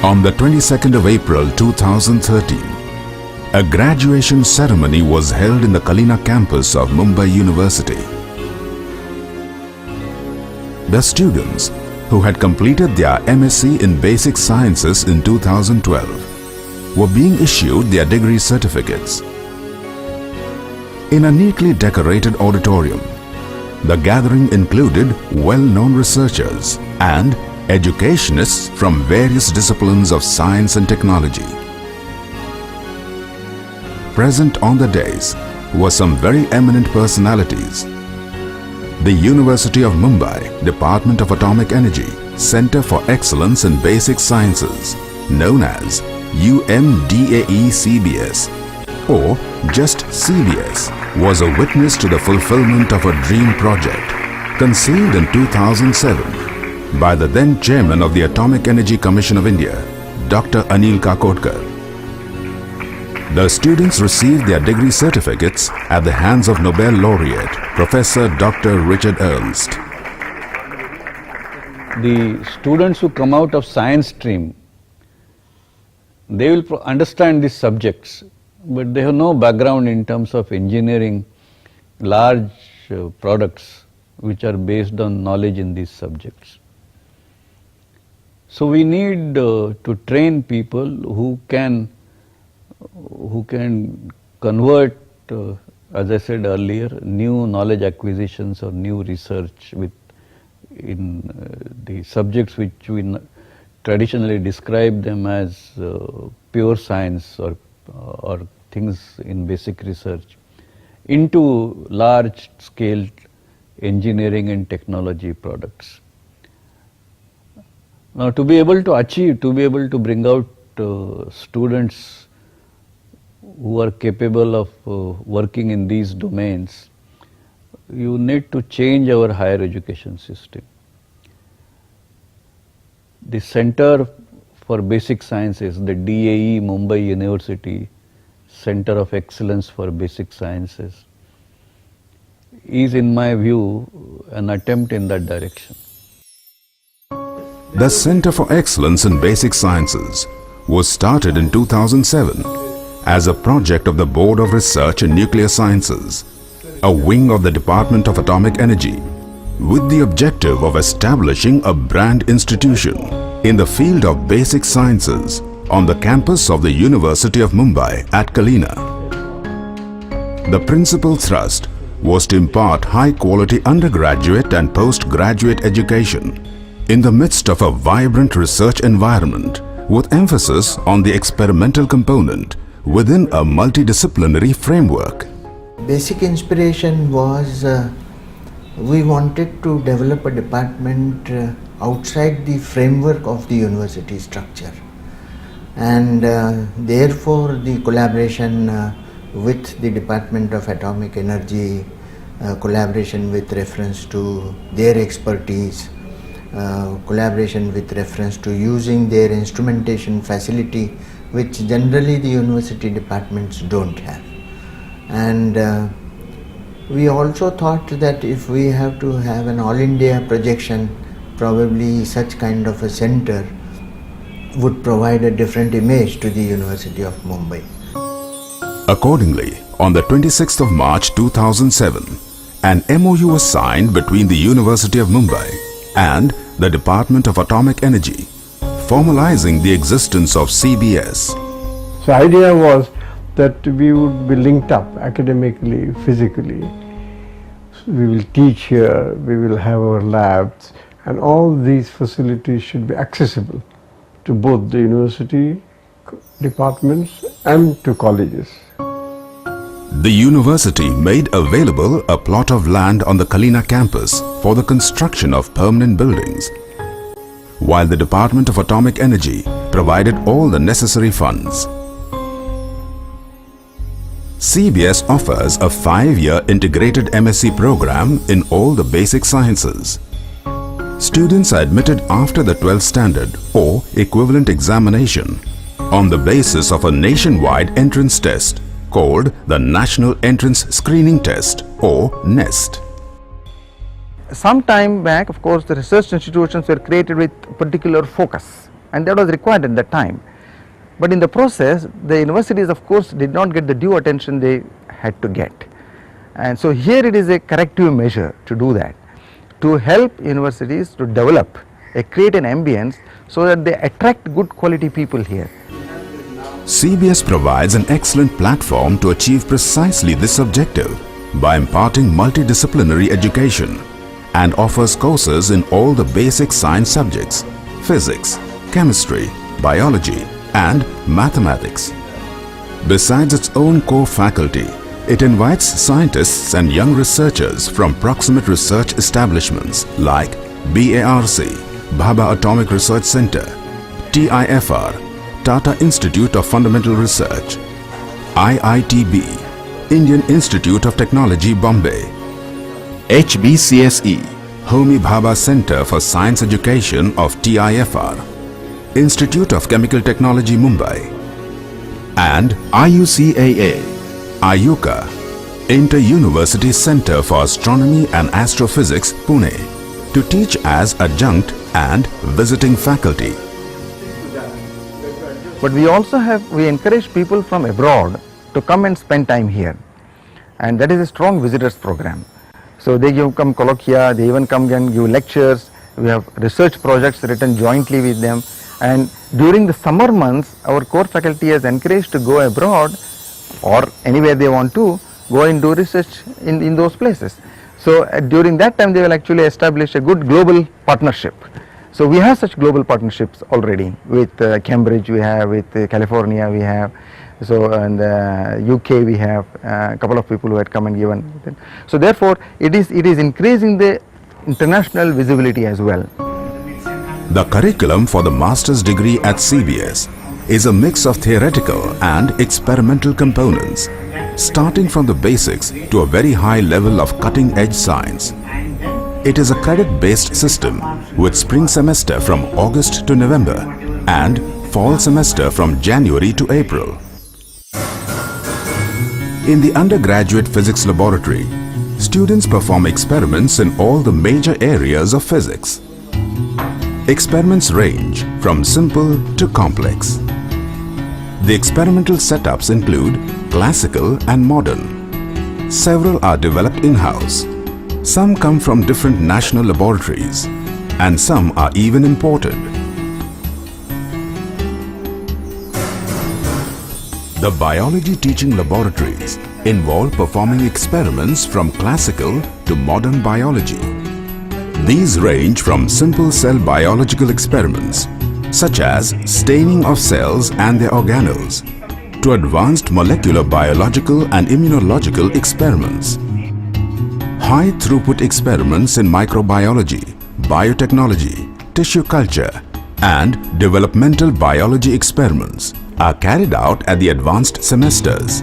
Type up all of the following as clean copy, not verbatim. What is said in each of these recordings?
On the 22nd of April 2013, a graduation ceremony was held in the Kalina campus of Mumbai University. The students who had completed their MSc in Basic Sciences in 2012 were being issued their degree certificates. In a neatly decorated auditorium, the gathering included well-known researchers and educationists from various disciplines of science and technology. Present on the dais were some very eminent personalities. The University of Mumbai Department of Atomic Energy Center for Excellence in Basic Sciences, known as UMDAE-CBS or just CBS, was a witness to the fulfillment of a dream project conceived in 2007 by the then chairman of the Atomic Energy Commission of India, Dr. Anil Kakodkar. The students received their degree certificates at the hands of Nobel laureate Professor Dr. Richard Ernst. The students who come out of science stream, they will understand these subjects, but they have no background in terms of engineering large products which are based on knowledge in these subjects. So we need to train people who can convert, as I said earlier, new knowledge acquisitions or new research in the subjects which we traditionally describe them as pure science or things in basic research into large scale engineering and technology products. Now, to be able to bring out students who are capable of working in these domains, you need to change our higher education system. The Center for Basic Sciences, the DAE Mumbai University Center of Excellence for Basic Sciences, is in my view an attempt in that direction. The Center for Excellence in Basic Sciences was started in 2007 as a project of the Board of Research in Nuclear Sciences, a wing of the Department of Atomic Energy, with the objective of establishing a brand institution in the field of basic sciences on the campus of the University of Mumbai at Kalina. The principal thrust was to impart high-quality undergraduate and postgraduate education in the midst of a vibrant research environment with emphasis on the experimental component within a multidisciplinary framework. Basic inspiration was we wanted to develop a department outside the framework of the university structure, and therefore the collaboration with the Department of Atomic Energy, collaboration with reference to their expertise, collaboration with reference to using their instrumentation facility, which generally the university departments don't have. And we also thought that if we have to have an all India projection, probably such kind of a center would provide a different image to the University of Mumbai. Accordingly, on the 26th of March 2007, an MOU was signed between the University of Mumbai and the Department of Atomic Energy, formalizing the existence of CBS. So the idea was that we would be linked up academically, physically. We will teach here, we will have our labs, and all these facilities should be accessible to both the university departments and to colleges. The university made available a plot of land on the Kalina campus for the construction of permanent buildings, while the Department of Atomic Energy provided all the necessary funds. CBS offers a 5-year integrated MSc program in all the basic sciences. Students are admitted after the 12th standard or equivalent examination on the basis of a nationwide entrance test called the National Entrance Screening Test or NEST. Some time back, of course, the research institutions were created with particular focus. and that was required at that time. But in the process, the universities of course did not get the due attention they had to get. And so here it is a corrective measure to do that, to help universities to develop, create an ambience so that they attract good quality people here. CBS provides an excellent platform to achieve precisely this objective by imparting multidisciplinary education and offers courses in all the basic science subjects, physics, chemistry, biology and mathematics. Besides its own core faculty, it invites scientists and young researchers from proximate research establishments like BARC, Bhabha Atomic Research Center, TIFR, Tata Institute of Fundamental Research, IITB, Indian Institute of Technology, Bombay, HBCSE, Homi Bhabha Center for Science Education of TIFR, Institute of Chemical Technology, Mumbai, and IUCAA, IUCA, Inter-University Center for Astronomy and Astrophysics, Pune, to teach as adjunct and visiting faculty. But we encourage people from abroad to come and spend time here, and that is a strong visitors program. So they come colloquia, they even come and give lectures. We have research projects written jointly with them, and during the summer months our core faculty is encouraged to go abroad or anywhere they want to go and do research in those places. So during that time they will actually establish a good global partnership. So we have such global partnerships already with Cambridge, we have with California, we have, so in the UK we have a couple of people who had come and given. So therefore it is increasing the international visibility as well. The curriculum for the master's degree at CBS is a mix of theoretical and experimental components, starting from the basics to a very high level of cutting-edge science. It is a credit-based system with spring semester from August to November and fall semester from January to April. In the undergraduate physics laboratory, students perform experiments in all the major areas of physics. Experiments range from simple to complex. The experimental setups include classical and modern. Several are developed in-house. Some come from different national laboratories, and some are even imported. The biology teaching laboratories involve performing experiments from classical to modern biology. These range from simple cell biological experiments, such as staining of cells and their organelles, to advanced molecular biological and immunological experiments. High-throughput experiments in microbiology, biotechnology, tissue culture, and developmental biology experiments are carried out at the advanced semesters.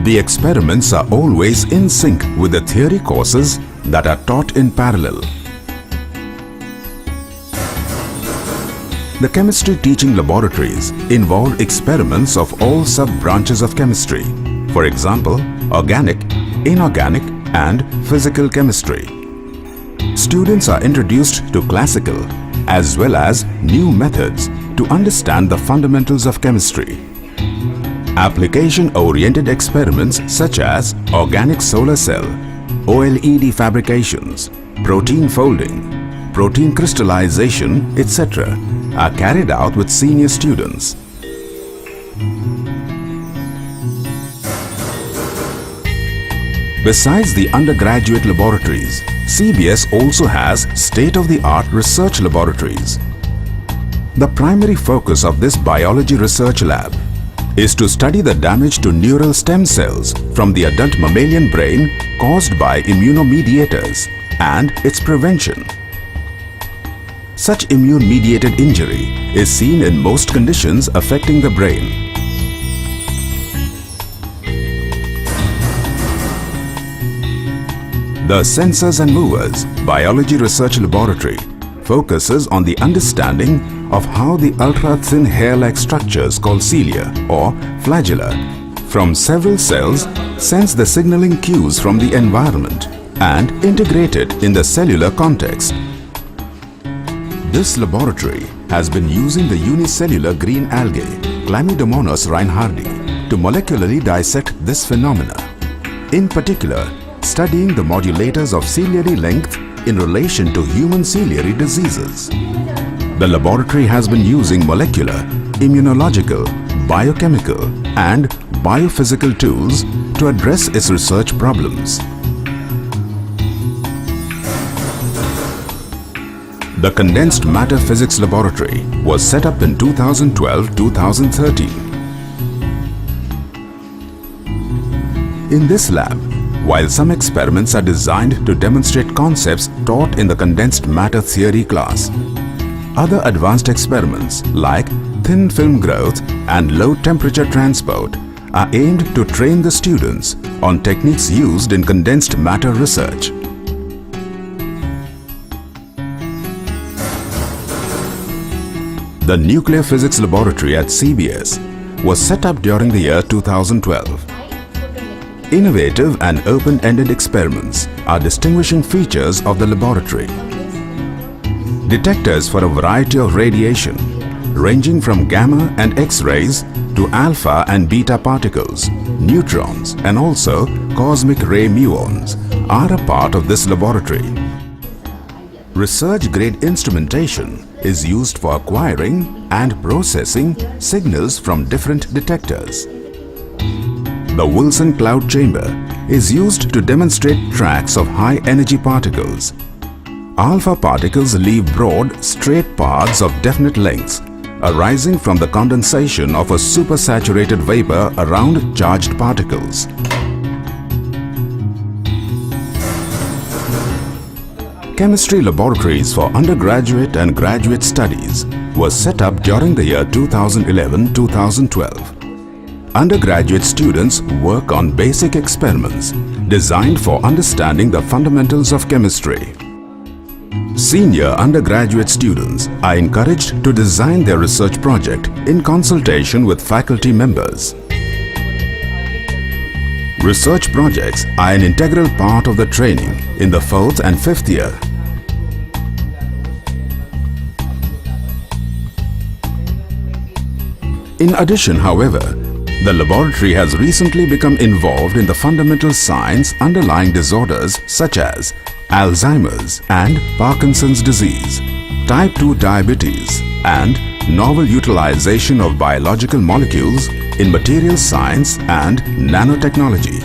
The experiments are always in sync with the theory courses that are taught in parallel. The chemistry teaching laboratories involve experiments of all sub-branches of chemistry, for example, organic, inorganic, and physical chemistry. Students are introduced to classical as well as new methods to understand the fundamentals of chemistry. Application-oriented experiments such as organic solar cell, OLED fabrications, protein folding, protein crystallization, etc. are carried out with senior students. Besides the undergraduate laboratories, CBS also has state-of-the-art research laboratories. The primary focus of this biology research lab is to study the damage to neural stem cells from the adult mammalian brain caused by immunomediators and its prevention. Such immune-mediated injury is seen in most conditions affecting the brain. The Sensors and Movers Biology Research Laboratory focuses on the understanding of how the ultra-thin hair-like structures called cilia or flagella from several cells sense the signaling cues from the environment and integrate it in the cellular context. This laboratory has been using the unicellular green algae, Chlamydomonas reinhardti, to molecularly dissect this phenomena. In particular, studying the modulators of ciliary length in relation to human ciliary diseases. The laboratory has been using molecular, immunological, biochemical and biophysical tools to address its research problems. The Condensed Matter Physics Laboratory was set up in 2012-2013. In this lab, while some experiments are designed to demonstrate concepts taught in the condensed matter theory class, other advanced experiments like thin film growth and low temperature transport are aimed to train the students on techniques used in condensed matter research. The Nuclear Physics Laboratory at CBS was set up during the year 2012. Innovative and open-ended experiments are distinguishing features of the laboratory. Detectors for a variety of radiation, ranging from gamma and X-rays to alpha and beta particles, neutrons and also cosmic ray muons are a part of this laboratory. Research-grade instrumentation is used for acquiring and processing signals from different detectors. The Wilson Cloud Chamber is used to demonstrate tracks of high-energy particles. Alpha particles leave broad, straight paths of definite lengths, arising from the condensation of a supersaturated vapor around charged particles. Chemistry laboratories for undergraduate and graduate studies were set up during the year 2011-2012. Undergraduate students work on basic experiments designed for understanding the fundamentals of chemistry. Senior undergraduate students are encouraged to design their research project in consultation with faculty members. Research projects are an integral part of the training in the 4th and 5th year. In addition, however, the laboratory has recently become involved in the fundamental science underlying disorders such as Alzheimer's and Parkinson's disease, type 2 diabetes, and novel utilization of biological molecules in material science and nanotechnology.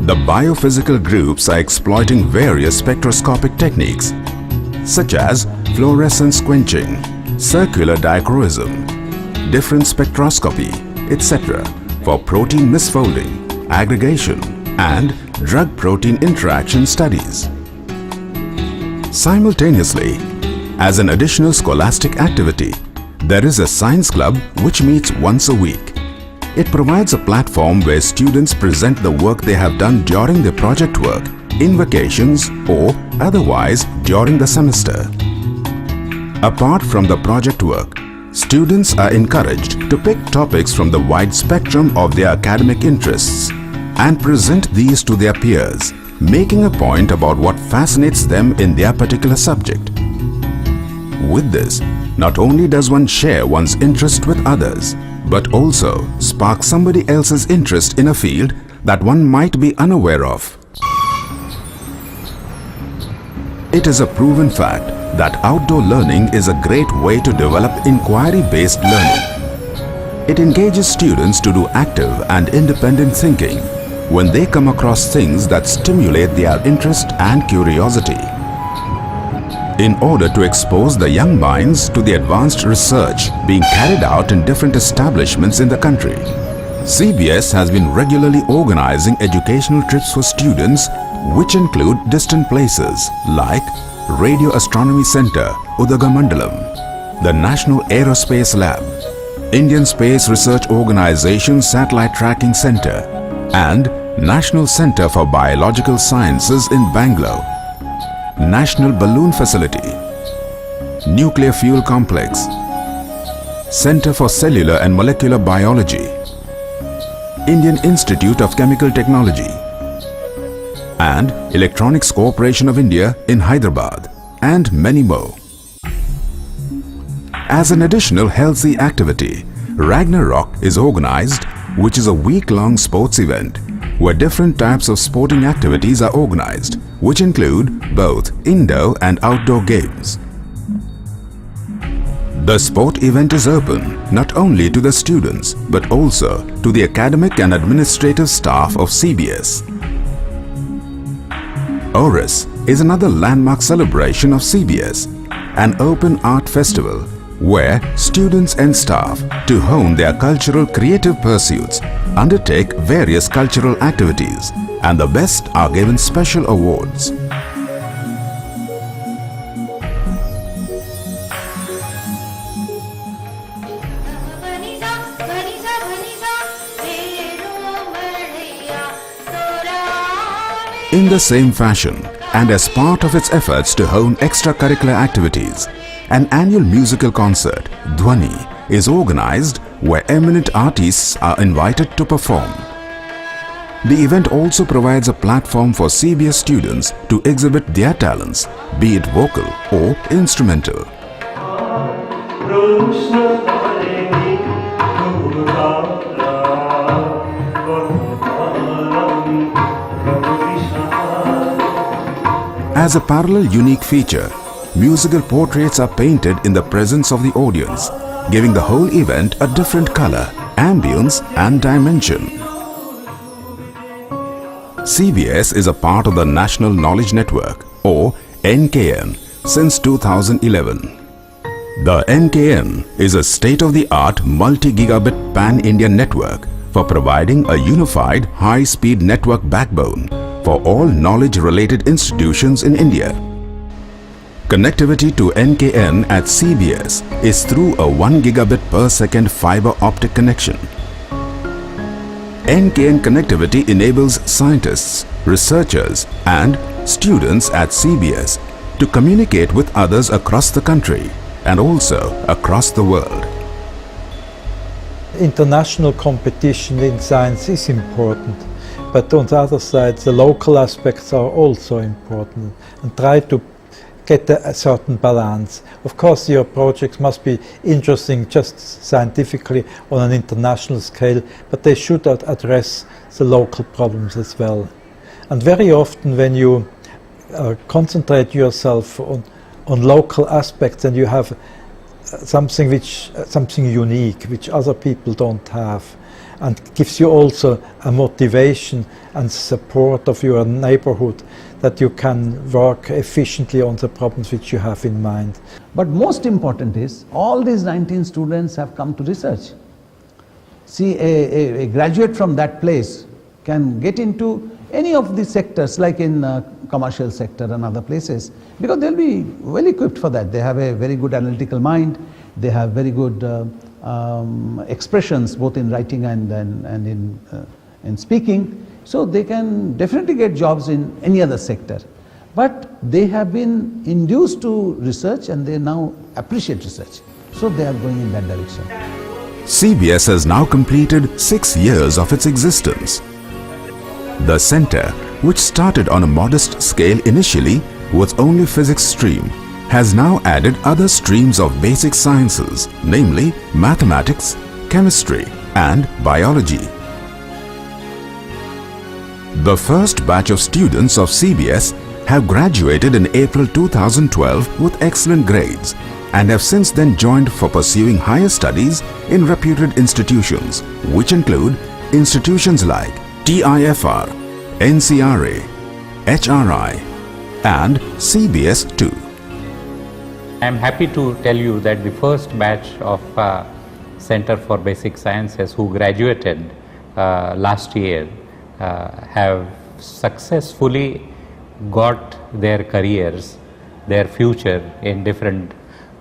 The biophysical groups are exploiting various spectroscopic techniques such as fluorescence quenching, circular dichroism, difference spectroscopy, etc. for protein misfolding, aggregation, and drug-protein interaction studies. Simultaneously, as an additional scholastic activity, there is a science club which meets once a week. It provides a platform where students present the work they have done during their project work, in vacations or otherwise during the semester. Apart from the project work, students are encouraged to pick topics from the wide spectrum of their academic interests and present these to their peers, making a point about what fascinates them in their particular subject. With this, not only does one share one's interest with others, but also spark somebody else's interest in a field that one might be unaware of. It is a proven fact that outdoor learning is a great way to develop inquiry-based learning. It engages students to do active and independent thinking when they come across things that stimulate their interest and curiosity. In order to expose the young minds to the advanced research being carried out in different establishments in the country, CBS has been regularly organizing educational trips for students which include distant places like Radio Astronomy Center, Udagamandalam, the National Aerospace Lab, Indian Space Research Organization Satellite Tracking Center, and National Center for Biological Sciences in Bangalore, National Balloon Facility, Nuclear Fuel Complex, Center for Cellular and Molecular Biology, Indian Institute of Chemical Technology, and Electronics Corporation of India in Hyderabad, and many more. As an additional healthy activity, Ragnarok is organized, which is a week-long sports event where different types of sporting activities are organized, which include both indoor and outdoor games. The sport event is open not only to the students but also to the academic and administrative staff of CBS. ORIS is another landmark celebration of CBS, an open art festival where students and staff, to hone their cultural creative pursuits, undertake various cultural activities, and the best are given special awards. In the same fashion, and as part of its efforts to hone extracurricular activities, an annual musical concert, Dhwani, is organized where eminent artists are invited to perform. The event also provides a platform for CBS students to exhibit their talents, be it vocal or instrumental. As a parallel unique feature, musical portraits are painted in the presence of the audience, giving the whole event a different color, ambience and dimension. CBS is a part of the National Knowledge Network or NKN since 2011. The NKN is a state-of-the-art multi-gigabit pan-India network for providing a unified high-speed network backbone for all knowledge-related institutions in India. Connectivity to NKN at CBS is through a 1 gigabit per second fiber optic connection. NKN connectivity enables scientists, researchers and students at CBS to communicate with others across the country and also across the world. International competition in science is important, but on the other side the local aspects are also important, and try to get a certain balance. Of course your projects must be interesting just scientifically on an international scale, but they should address the local problems as well. And very often when you concentrate yourself on local aspects and you have something unique which other people don't have, and gives you also a motivation and support of your neighborhood, that you can work efficiently on the problems which you have in mind. But most important is, all these 19 students have come to research. See, a graduate from that place can get into any of the sectors, like in commercial sector and other places, because they'll be well equipped for that. They have a very good analytical mind, they have very good expressions both in writing and in speaking, so they can definitely get jobs in any other sector. But they have been induced to research and they now appreciate research, so they are going in that direction. CBS has now completed 6 years of its existence. The center, which started on a modest scale initially with only physics stream, has now added other streams of basic sciences, namely mathematics, chemistry and biology. The first batch of students of CBS have graduated in April 2012 with excellent grades and have since then joined for pursuing higher studies in reputed institutions, which include institutions like TIFR, NCRA, HRI and CBS too. I am happy to tell you that the first batch of Center for Basic Sciences who graduated last year have successfully got their careers, their future in different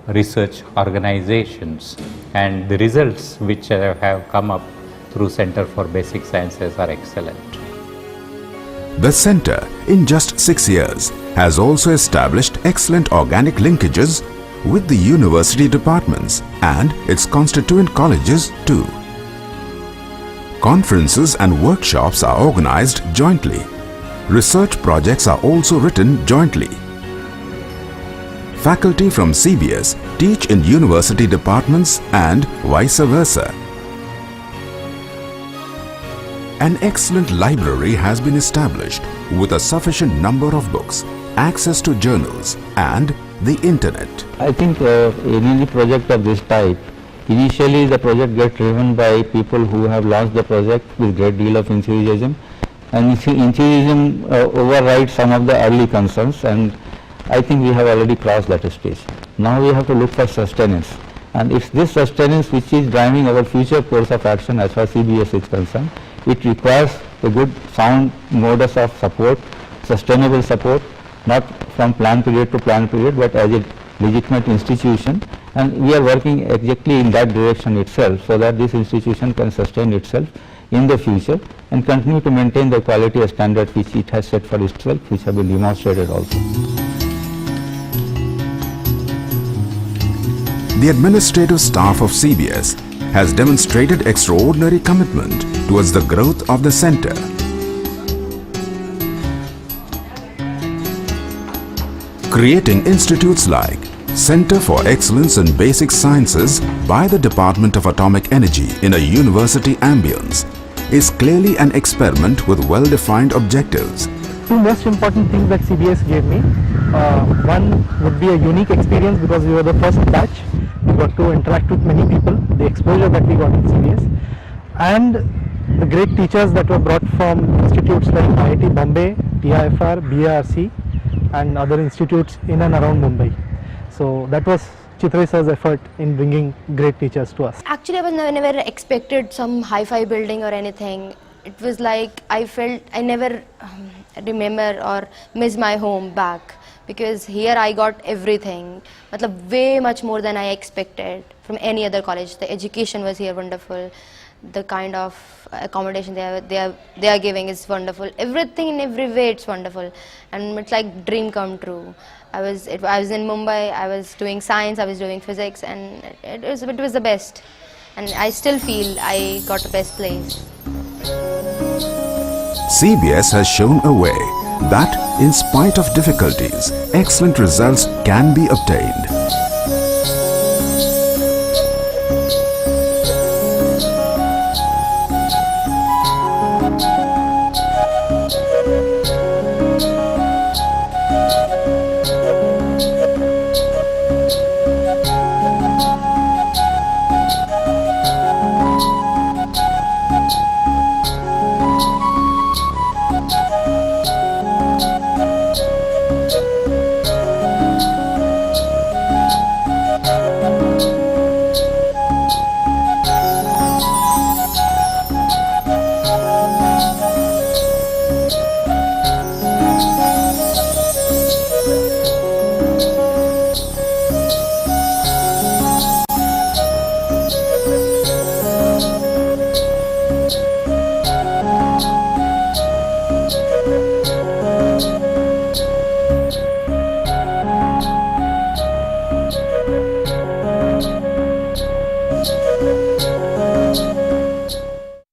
research organizations, and the results which have come up through Center for Basic Sciences are excellent. The center, in just 6 years, has also established excellent organic linkages with the university departments and its constituent colleges too. Conferences and workshops are organized jointly. Research projects are also written jointly. Faculty from CBS teach in university departments and vice versa. An excellent library has been established with a sufficient number of books, access to journals and the internet. I think any project of this type, initially the project gets driven by people who have launched the project with great deal of enthusiasm, and enthusiasm overrides some of the early concerns, and I think we have already crossed that stage. Now we have to look for sustenance, and it's this sustenance which is driving our future course of action as far as CBS is concerned. It requires a good sound modus of support, sustainable support, not from plan period to plan period, but as a legitimate institution, and we are working exactly in that direction itself, so that this institution can sustain itself in the future and continue to maintain the quality standards which it has set for itself, which have been demonstrated also. The administrative staff of CBS has demonstrated extraordinary commitment towards the growth of the center. Creating institutes like Center for Excellence in Basic Sciences by the Department of Atomic Energy in a university ambience is clearly an experiment with well-defined objectives. Two most important things that CBS gave me. One would be a unique experience because we were the first batch. We got to interact with many people, the exposure that we got in CBS, and the great teachers that were brought from institutes like IIT Bombay, TIFR, BARC and other institutes in and around Mumbai. So that was Chitrai sir's effort in bringing great teachers to us. Actually, I was never expected some hi-fi building or anything. It was like I felt I never remember or miss my home back, because here I got everything, way much more than I expected from any other college. The education was here wonderful. The kind of accommodation they are giving is wonderful. Everything in every way it's wonderful, and it's like dream come true. I was in Mumbai. I was doing science. I was doing physics, and it was the best. And I still feel I got the best place. CBS has shown a way that, in spite of difficulties, excellent results can be obtained.